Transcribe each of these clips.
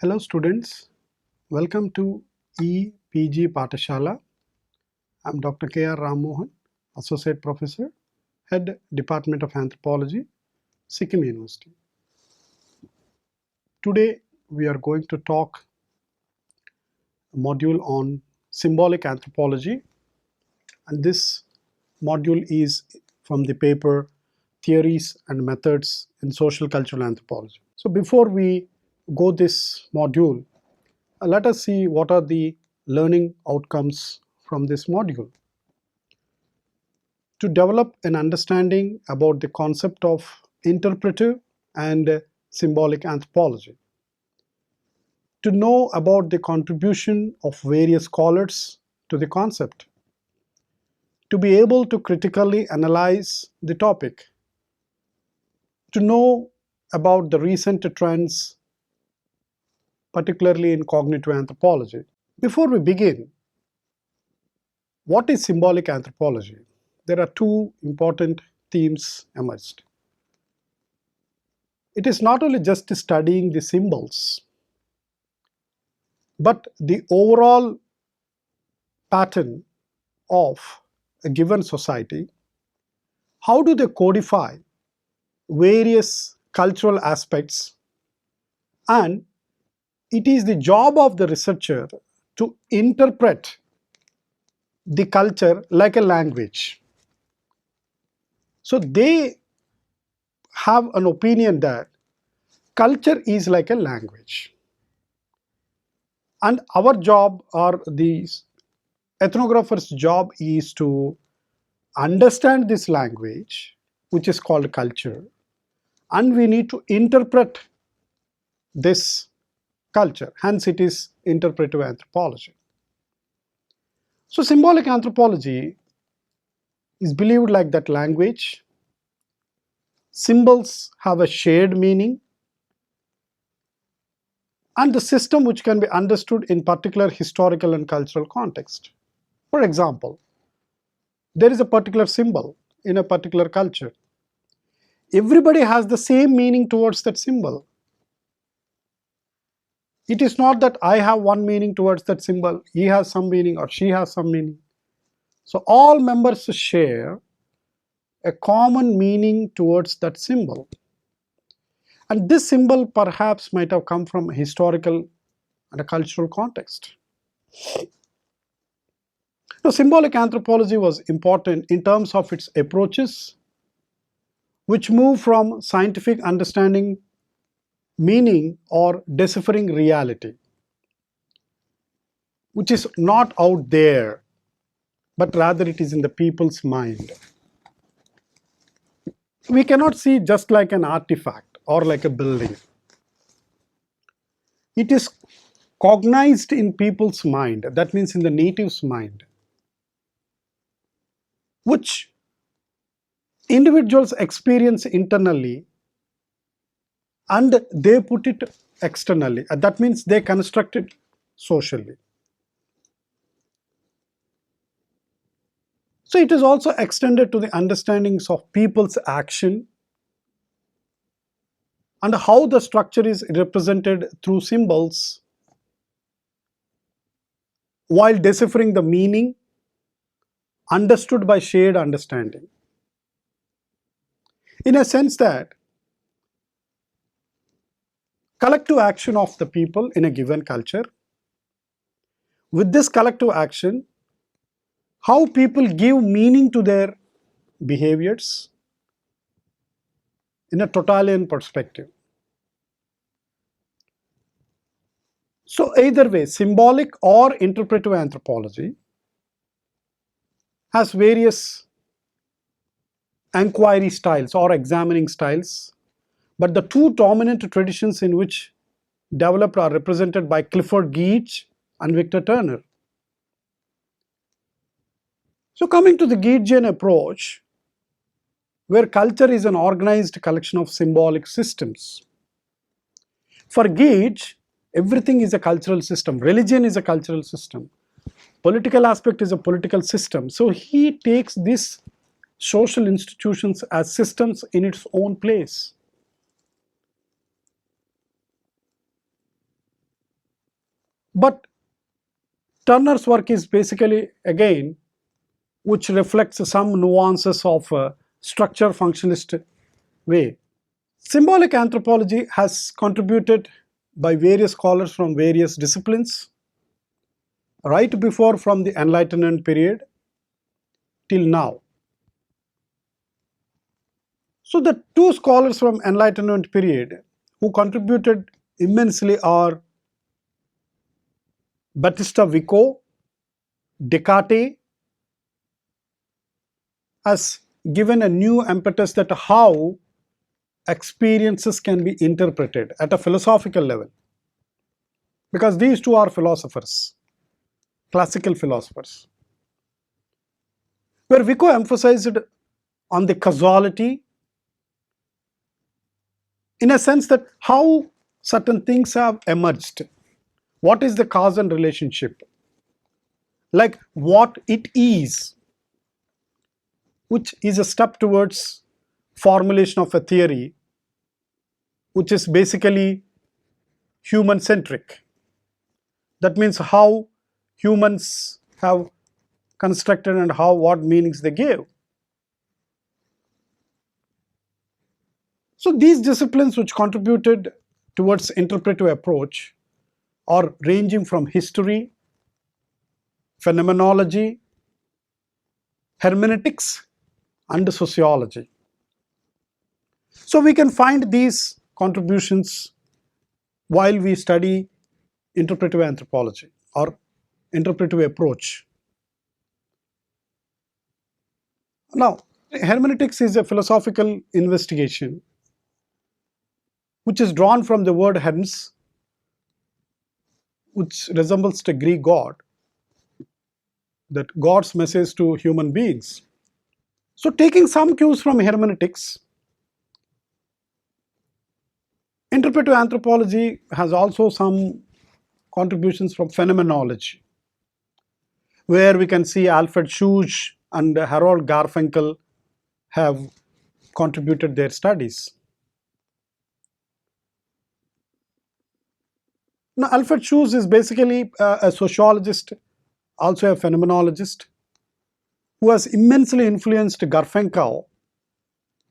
Hello students, welcome to EPG Patashala. I'm Dr. K.R. Rammohan, Associate Professor, Head Department of Anthropology, Sikkim University. Today we are going to talk a module on Symbolic Anthropology, and this module is from the paper Theories and Methods in Social Cultural Anthropology. So before we go this module, let us see what are the learning outcomes from this module. To develop an understanding about the concept of interpretive and symbolic anthropology. To know about the contribution of various scholars to the concept. To be able to critically analyze the topic. To know about the recent trends, particularly in cognitive anthropology. Before we begin, what is symbolic anthropology? There are two important themes emerged. It is not only just studying the symbols, but the overall pattern of a given society. How do they codify various cultural aspects? And it is the job of the researcher to interpret the culture like a language. So they have an opinion that culture is like a language. And our job, or the ethnographer's job, is to understand this language, which is called culture, and we need to interpret this culture. Hence it is interpretive anthropology. So symbolic anthropology is believed like that language. Symbols have a shared meaning, and the system which can be understood in particular historical and cultural context. For example, there is a particular symbol in a particular culture. Everybody has the same meaning towards that symbol. It is not that I have one meaning towards that symbol, he has some meaning or she has some meaning. So all members share a common meaning towards that symbol. And this symbol perhaps might have come from a historical and a cultural context. Now, symbolic anthropology was important in terms of its approaches, which move from scientific understanding meaning or deciphering reality, which is not out there, but rather it is in the people's mind. We cannot see just like an artifact or like a building. It is cognized in people's mind, that means in the native's mind, which individuals experience internally and they put it externally. That means they construct it socially. So it is also extended to the understandings of people's action and how the structure is represented through symbols while deciphering the meaning understood by shared understanding. In a sense that collective action of the people in a given culture, with this collective action, how people give meaning to their behaviors in a totalitarian perspective. So either way, symbolic or interpretive anthropology has various inquiry styles or examining styles, but the two dominant traditions in which developed are represented by Clifford, Geertz and Victor Turner. So coming to the Geertzian approach, where culture is an organized collection of symbolic systems. For Geertz, everything is a cultural system. Religion is a cultural system. Political aspect is a political system. So he takes these social institutions as systems in its own place. But Turner's work is basically, again, which reflects some nuances of a structure functionalist way. Symbolic anthropology has contributed by various scholars from various disciplines, right before from the Enlightenment period till now. So the two scholars from Enlightenment period who contributed immensely are Battista Vico. Descartes has given a new impetus that how experiences can be interpreted at a philosophical level, because these two are philosophers, classical philosophers, where Vico emphasized on the causality, in a sense that how certain things have emerged, what is the cause and relationship, like what it is, which is a step towards formulation of a theory which is basically human centric. That means how humans have constructed and how what meanings they gave. So these disciplines which contributed towards interpretive approach are ranging from history, phenomenology, hermeneutics, and sociology. So we can find these contributions while we study interpretive anthropology or interpretive approach. Now, hermeneutics is a philosophical investigation which is drawn from the word hermes, which resembles the Greek god, that God's message to human beings. So taking some cues from hermeneutics, interpretive anthropology has also some contributions from phenomenology, where we can see Alfred Schuch and Harold Garfinkel have contributed their studies. Now, Alfred Schuch is basically a sociologist, also a phenomenologist, who has immensely influenced Garfinkel,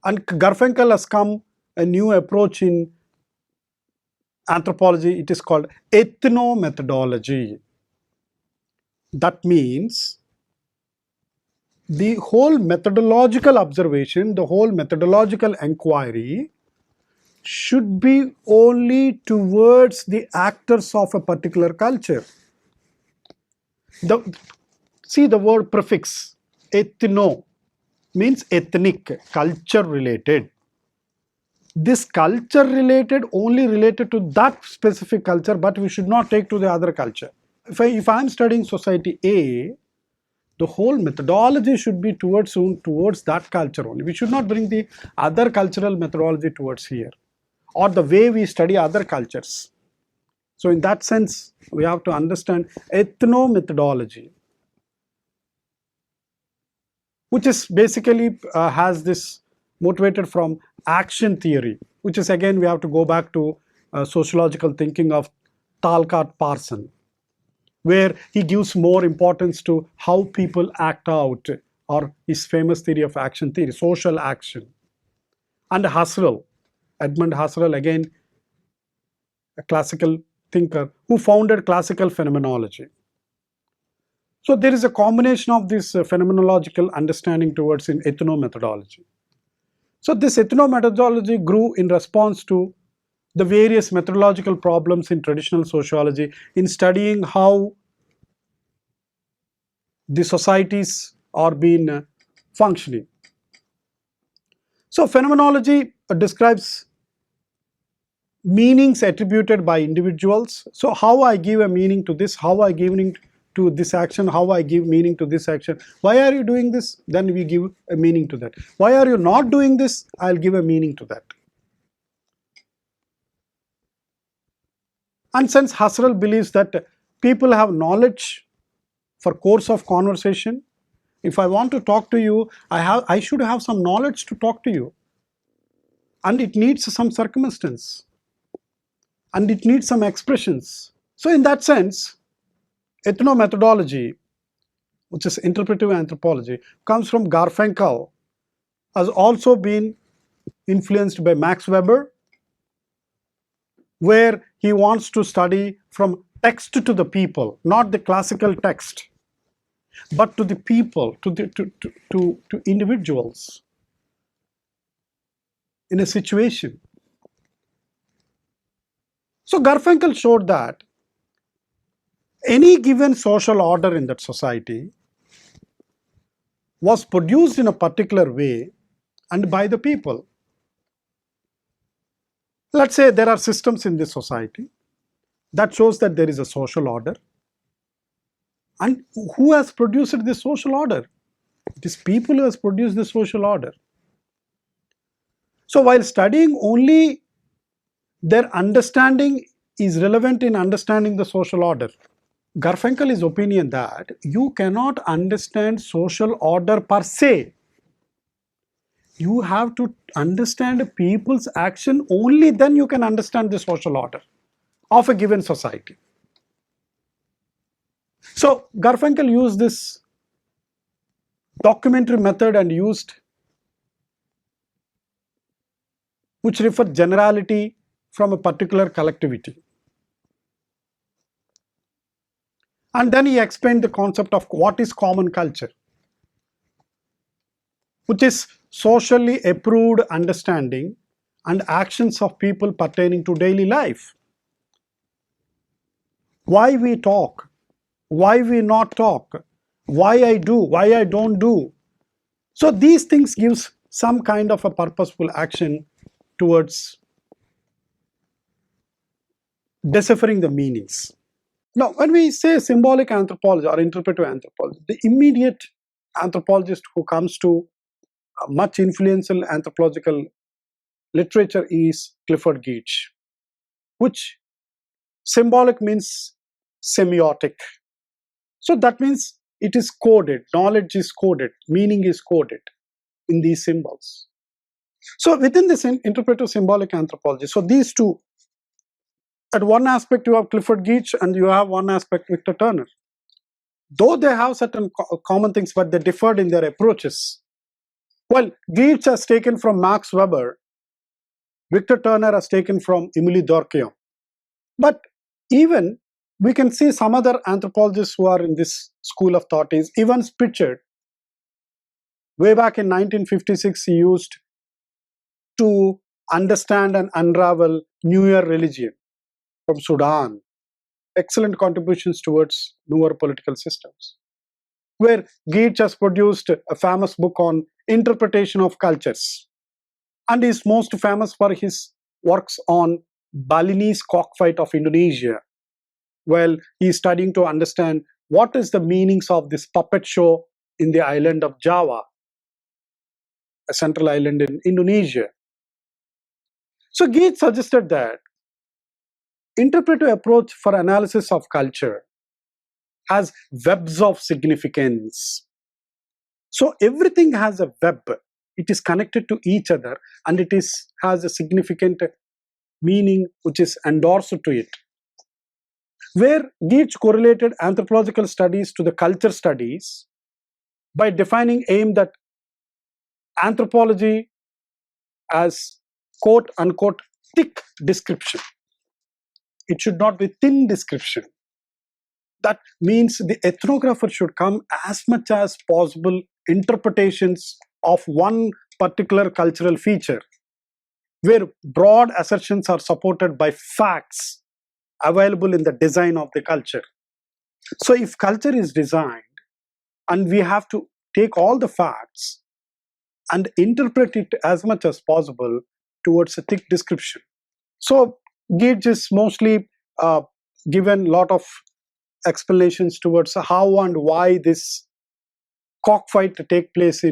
and Garfinkel has come a new approach in anthropology. It is called ethnomethodology. That means the whole methodological observation, the whole methodological inquiry should be only towards the actors of a particular culture. See the word prefix, ethno, means ethnic, culture related. This culture related only related to that specific culture, but we should not take to the other culture. If I am studying society A, the whole methodology should be towards that culture only. We should not bring the other cultural methodology towards here, or the way we study other cultures. So in that sense, we have to understand ethnomethodology, which is basically has this motivated from action theory, which is, again, we have to go back to sociological thinking of Talcott Parson, where he gives more importance to how people act out, or his famous theory of action theory, social action. And Husserl, Edmund Husserl, again a classical thinker who founded classical phenomenology. So there is a combination of this phenomenological understanding towards in ethnomethodology. So this ethnomethodology grew in response to the various methodological problems in traditional sociology in studying how the societies are being functioning. So phenomenology describes meanings attributed by individuals. So how I give a meaning to this, how I give meaning to this action, how I give meaning to this action. Why are you doing this? Then we give a meaning to that. Why are you not doing this? I'll give a meaning to that. And since Husserl believes that people have knowledge for course of conversation, if I want to talk to you, I should have some knowledge to talk to you, and it needs some circumstance, and it needs some expressions. So in that sense, ethnomethodology, which is interpretive anthropology, comes from Garfinkel, has also been influenced by Max Weber, where he wants to study from text to the people, not the classical text, but to the people, to individuals in a situation. So Garfinkel showed that any given social order in that society was produced in a particular way and by the people. Let's say there are systems in this society that shows that there is a social order. And who has produced this social order? It is people who has produced this social order. So while studying only their understanding is relevant in understanding the social order, Garfinkel is opinion that you cannot understand social order per se. You have to understand people's action, only then you can understand the social order of a given society. So Garfinkel used this documentary method and used, which referred generality from a particular collectivity. And then he explained the concept of what is common culture, which is socially approved understanding and actions of people pertaining to daily life. Why we talk, why we not talk, why I do, why I don't do. So these things gives some kind of a purposeful action towards deciphering the meanings. Now, when we say symbolic anthropology or interpretive anthropology, the immediate anthropologist who comes to much influential anthropological literature is Clifford Geertz, which symbolic means semiotic. So that means it is coded, knowledge is coded, meaning is coded in these symbols. So within this interpretive symbolic anthropology, so these two, at one aspect you have Clifford Geertz and you have one aspect Victor Turner. Though they have certain common things, but they differed in their approaches. Well, Geertz has taken from Max Weber, Victor Turner has taken from Émile Durkheim. But even we can see some other anthropologists who are in this school of thought is Evans Pritchard. Way back in 1956, he used to understand and unravel newer religion from Sudan. Excellent contributions towards newer political systems. Where Geertz has produced a famous book on interpretation of cultures and is most famous for his works on Balinese cockfight of Indonesia. Well, he is studying to understand what is the meanings of this puppet show in the island of Java, a central island in Indonesia. So Geertz suggested that interpretive approach for analysis of culture has webs of significance. So everything has a web. It is connected to each other and it has a significant meaning which is endorsed to it. Where Geertz correlated anthropological studies to the culture studies by defining aim that anthropology as quote unquote thick description. It should not be thin description. That means the ethnographer should come as much as possible interpretations of one particular cultural feature, where broad assertions are supported by facts available in the design of the culture. So if culture is designed and we have to take all the facts and interpret it as much as possible towards a thick description. So Geertz is mostly given a lot of explanations towards how and why this cockfight take place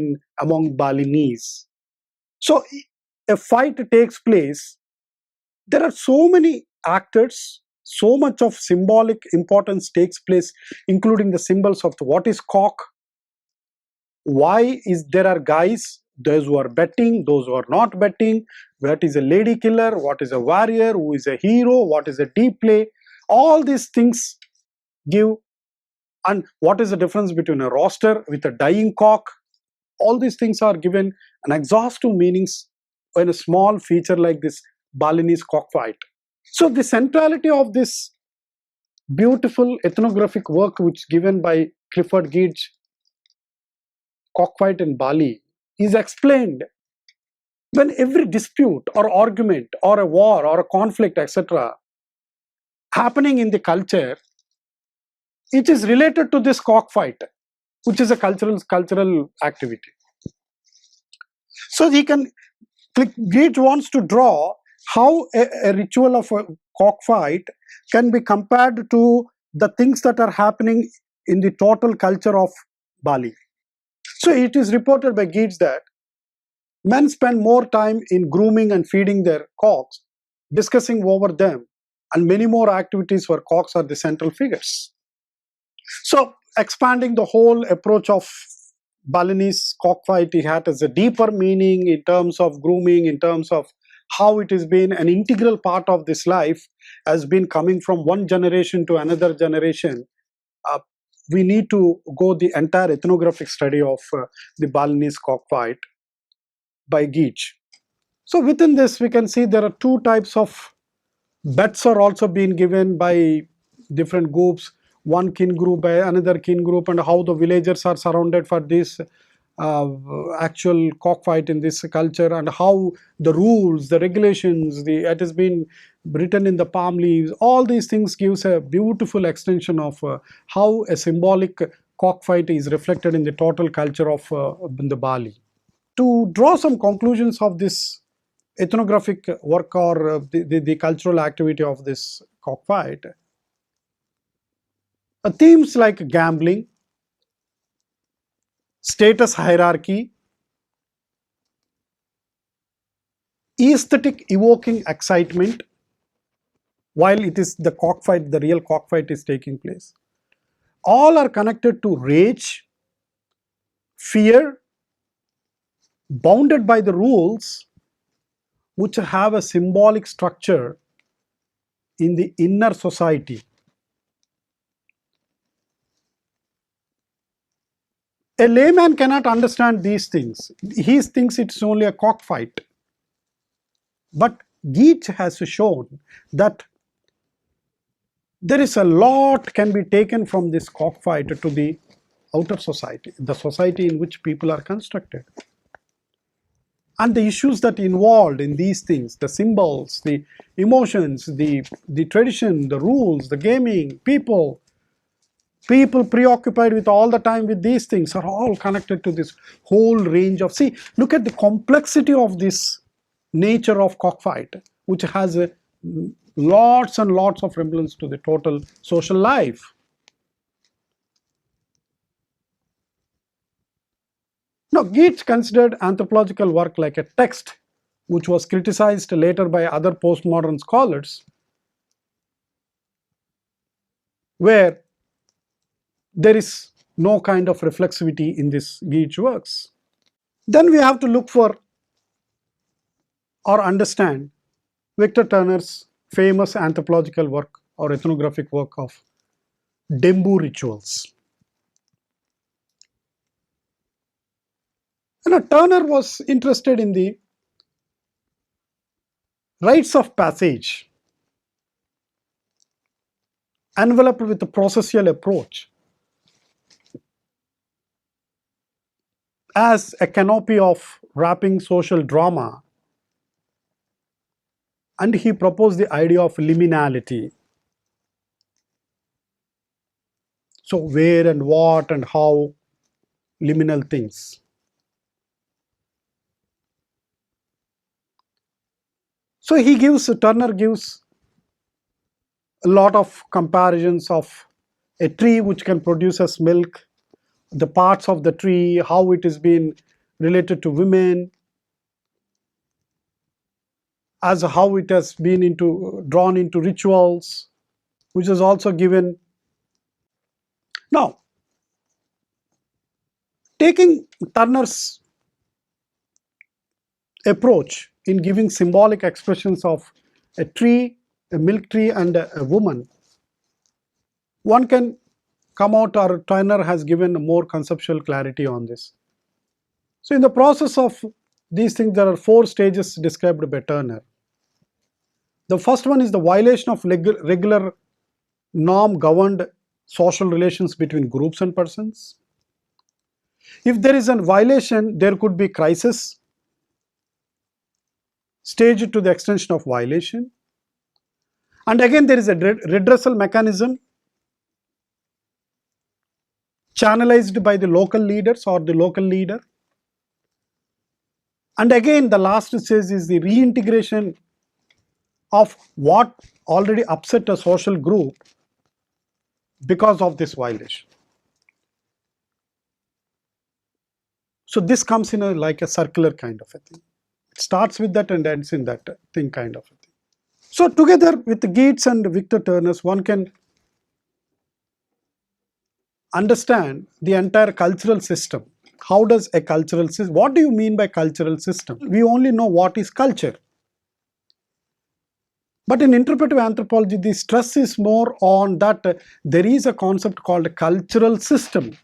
among Balinese. So a fight takes place, there are so many actors, so much of symbolic importance takes place, including the symbols of what is cock, why is there are guys, those who are betting, those who are not betting, what is a lady killer, what is a warrior, who is a hero, what is a deep play. All these things give. And what is the difference between a rooster with a dying cock? All these things are given an exhaustive meanings in a small feature like this Balinese cockfight. So the centrality of this beautiful ethnographic work which given by Clifford, Geertz, Cockfight in Bali, is explained when every dispute or argument or a war or a conflict, etc., happening in the culture, it is related to this cockfight, which is a cultural activity. So he can, Geertz wants to draw how a ritual of a cockfight can be compared to the things that are happening in the total culture of Bali. So it is reported by Geertz that men spend more time in grooming and feeding their cocks, discussing over them, and many more activities where cocks are the central figures. So expanding the whole approach of Balinese cockfight, it has a deeper meaning in terms of grooming, in terms of how it has been an integral part of this life, has been coming from one generation to another generation. Uh, we need to go the entire ethnographic study of the Balinese cockfight by Geertz. So within this, we can see there are two types of bets are also being given by different groups, one kin group by another kin group, and how the villagers are surrounded for this actual cockfight in this culture, and how the rules, the regulations, it has been written in the palm leaves. All these things gives a beautiful extension of how a symbolic cockfight is reflected in the total culture of in the Bali. To draw some conclusions of this ethnographic work or the cultural activity of this cockfight, themes like gambling, status hierarchy, aesthetic evoking excitement while it is the cockfight, the real cockfight is taking place, all are connected to rage, fear, bounded by the rules which have a symbolic structure in the inner society. A layman cannot understand these things. He thinks it's only a cockfight. But Geertz has shown that there is a lot can be taken from this cockfight to the outer society, the society in which people are constructed. And the issues that involved in these things, the symbols, the emotions, the tradition, the rules, the gaming, people preoccupied with all the time with these things are all connected to this whole range of, see, look at the complexity of this nature of cockfight, which has a lots and lots of resemblance to the total social life. Now, Geertz considered anthropological work like a text, which was criticized later by other postmodern scholars, where there is no kind of reflexivity in this Geertz works. Then we have to look for or understand Victor Turner's famous anthropological work or ethnographic work of Dembu rituals. Turner was interested in the rites of passage enveloped with a processual approach as a canopy of wrapping social drama, and he proposed the idea of liminality. So where and what and how, liminal things. So Turner gives a lot of comparisons of a tree which can produce as milk, the parts of the tree, how it is being related to women, as how it has been drawn into rituals, which is also given. Now, taking Turner's approach in giving symbolic expressions of a tree, a milk tree, and a woman, one can come out, or Turner has given more conceptual clarity on this. So in the process of these things, there are 4 stages described by Turner. The first one is the violation of regular norm governed social relations between groups and persons. If there is a violation, there could be crisis stage to the extension of violation. And again, there is a redressal mechanism channelized by the local leaders or the local leader. And again, the last stage is the reintegration of what already upset a social group because of this violation. So this comes in like a circular kind of a thing. It starts with that and ends in that thing kind of a thing. So together with Geertz and Victor Turner's, one can understand the entire cultural system. How does a cultural system, what do you mean by cultural system? We only know what is culture. But in interpretive anthropology, the stress is more on that there is a concept called a cultural system.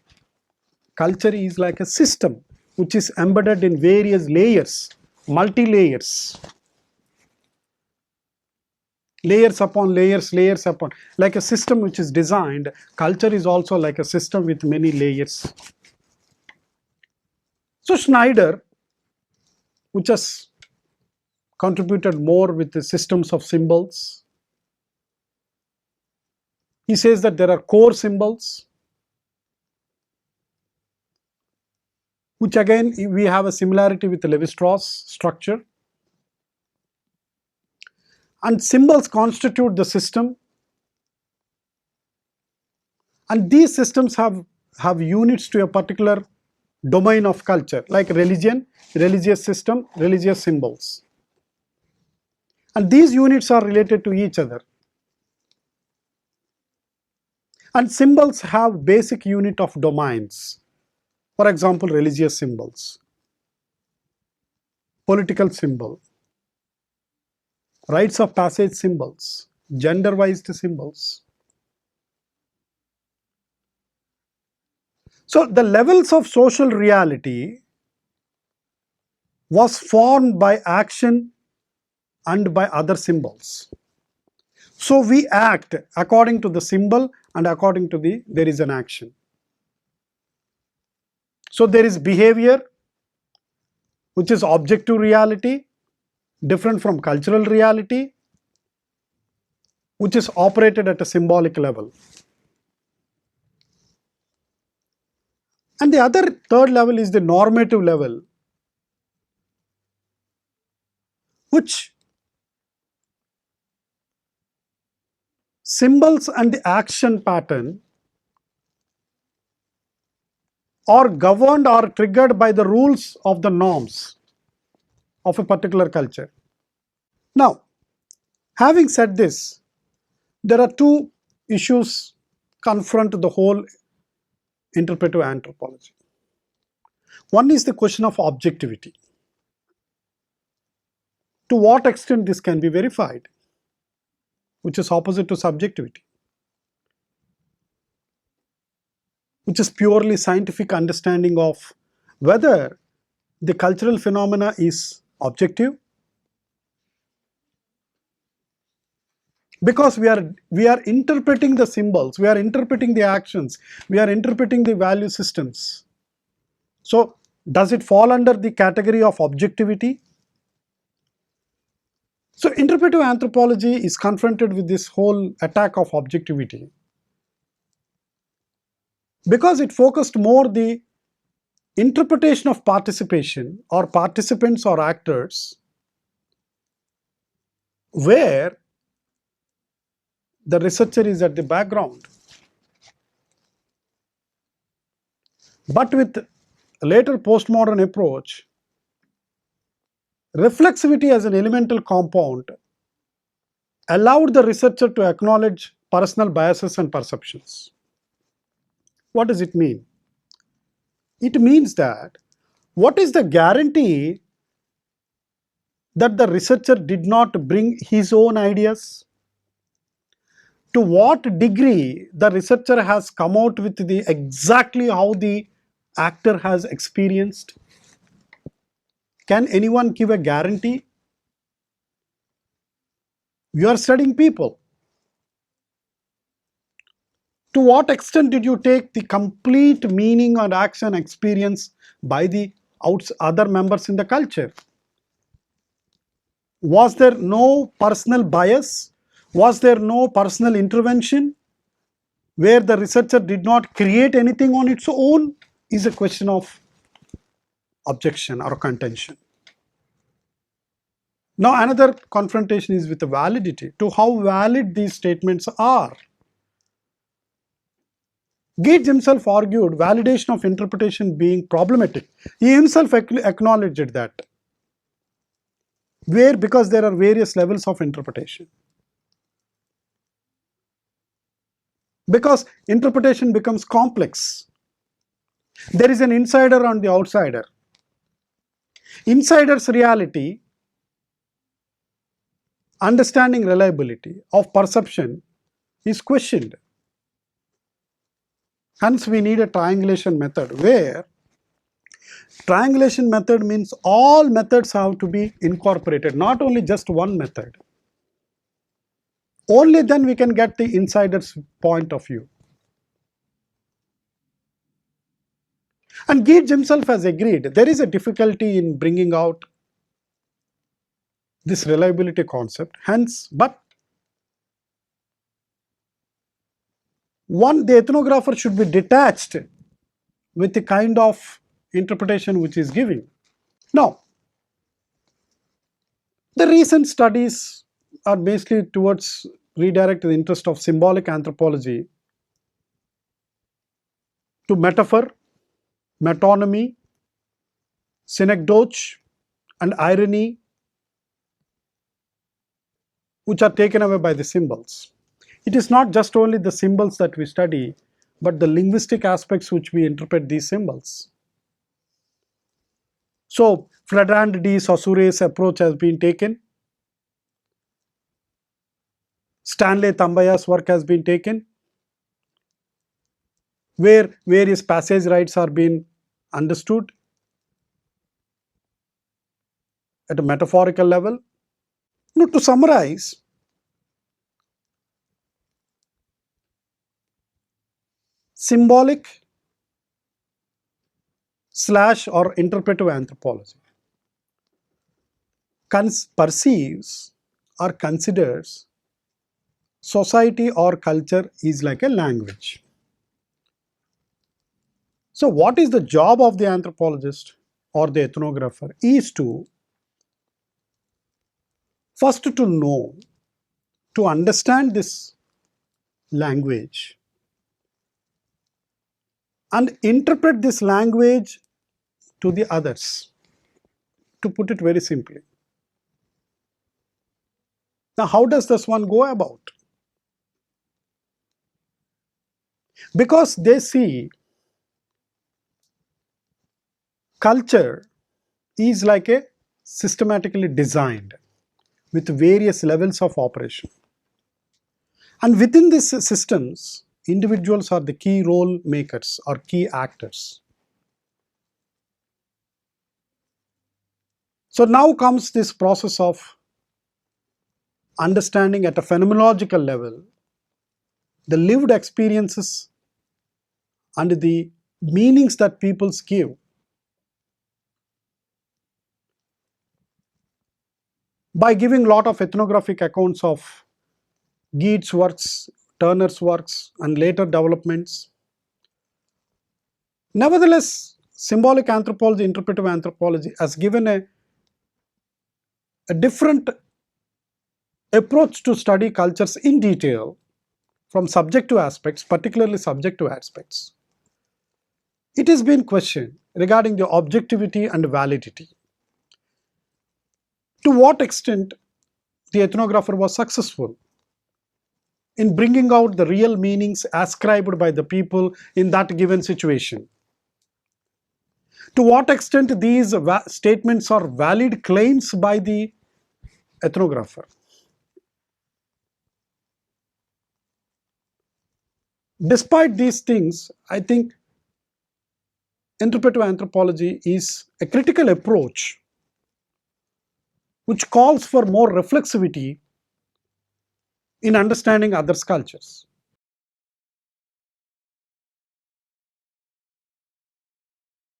Culture is like a system which is embedded in various layers, multi-layers. Layers upon layers, layers upon, like a system which is designed. Culture is also like a system with many layers. So Schneider, which has contributed more with the systems of symbols, he says that there are core symbols, which again we have a similarity with the Levi-Strauss structure. And symbols constitute the system, and these systems have units to a particular domain of culture, like religion, religious system, religious symbols. And these units are related to each other. And symbols have basic unit of domains. For example, religious symbols, political symbol, rites of passage symbols, gender-wise symbols. So the levels of social reality was formed by action and by other symbols. So we act according to the symbol and according to there is an action. So there is behavior, which is objective reality, different from cultural reality, which is operated at a symbolic level. And the other third level is the normative level, which symbols and the action pattern are governed or triggered by the rules of the norms of a particular culture. Now, having said this, there are 2 issues confront the whole interpretive anthropology. One is the question of objectivity. To what extent this can be verified, which is opposite to subjectivity, which is purely scientific understanding of whether the cultural phenomena is objective, because we are interpreting the symbols, we are interpreting the actions, we are interpreting the value systems. So does it fall under the category of objectivity? So interpretive anthropology is confronted with this whole attack of objectivity because it focused more the interpretation of participation or participants or actors, where the researcher is at the background. But with a later postmodern approach, reflexivity as an elemental compound allowed the researcher to acknowledge personal biases and perceptions. What does it mean? It means that what is the guarantee that the researcher did not bring his own ideas? To what degree the researcher has come out with the exactly how the actor has experienced? Can anyone give a guarantee? You are studying people. To what extent did you take the complete meaning and action experience by the other members in the culture? Was there no personal bias? Was there no personal intervention where the researcher did not create anything on its own? Is a question of objection or contention. Now another confrontation is with the validity, to how valid these statements are. Geertz himself argued validation of interpretation being problematic. He himself acknowledged that. Where? Because there are various levels of interpretation. Because interpretation becomes complex. There is an insider and the outsider. Insider's reality, understanding reliability of perception is questioned. Hence we need a triangulation method, where triangulation method means all methods have to be incorporated, not only just one method. Only then we can get the insider's point of view. And Geertz himself has agreed there is a difficulty in bringing out this reliability concept. Hence, but the ethnographer should be detached with the kind of interpretation which is giving. Now, the recent studies are basically towards redirect the interest of symbolic anthropology to metaphor, metonymy, synecdoche, and irony, which are taken away by the symbols. It is not just only the symbols that we study, but the linguistic aspects which we interpret these symbols. So, Flagrand de Saussure's approach has been taken. Stanley Tambaya's work has been taken, where various passage rights are being understood at a metaphorical level. Now, to summarize, symbolic / or interpretive anthropology perceives or considers society or culture is like a language. So what is the job of the anthropologist or the ethnographer? Is to first to know, to understand this language and interpret this language to the others, to put it very simply. Now, how does this one go about? Because they see culture is like a systematically designed with various levels of operation. And within these systems, individuals are the key role makers or key actors. So now comes this process of understanding at a phenomenological level the lived experiences and the meanings that peoples give. By giving a lot of ethnographic accounts of Geertz's works, Turner's works, and later developments. Nevertheless, symbolic anthropology, interpretive anthropology has given a different approach to study cultures in detail from subjective aspects, particularly subjective aspects. It has been questioned regarding the objectivity and validity. To what extent the ethnographer was successful in bringing out the real meanings ascribed by the people in that given situation. To what extent these statements are valid claims by the ethnographer. Despite these things, I think interpretive anthropology is a critical approach which calls for more reflexivity in understanding others' cultures.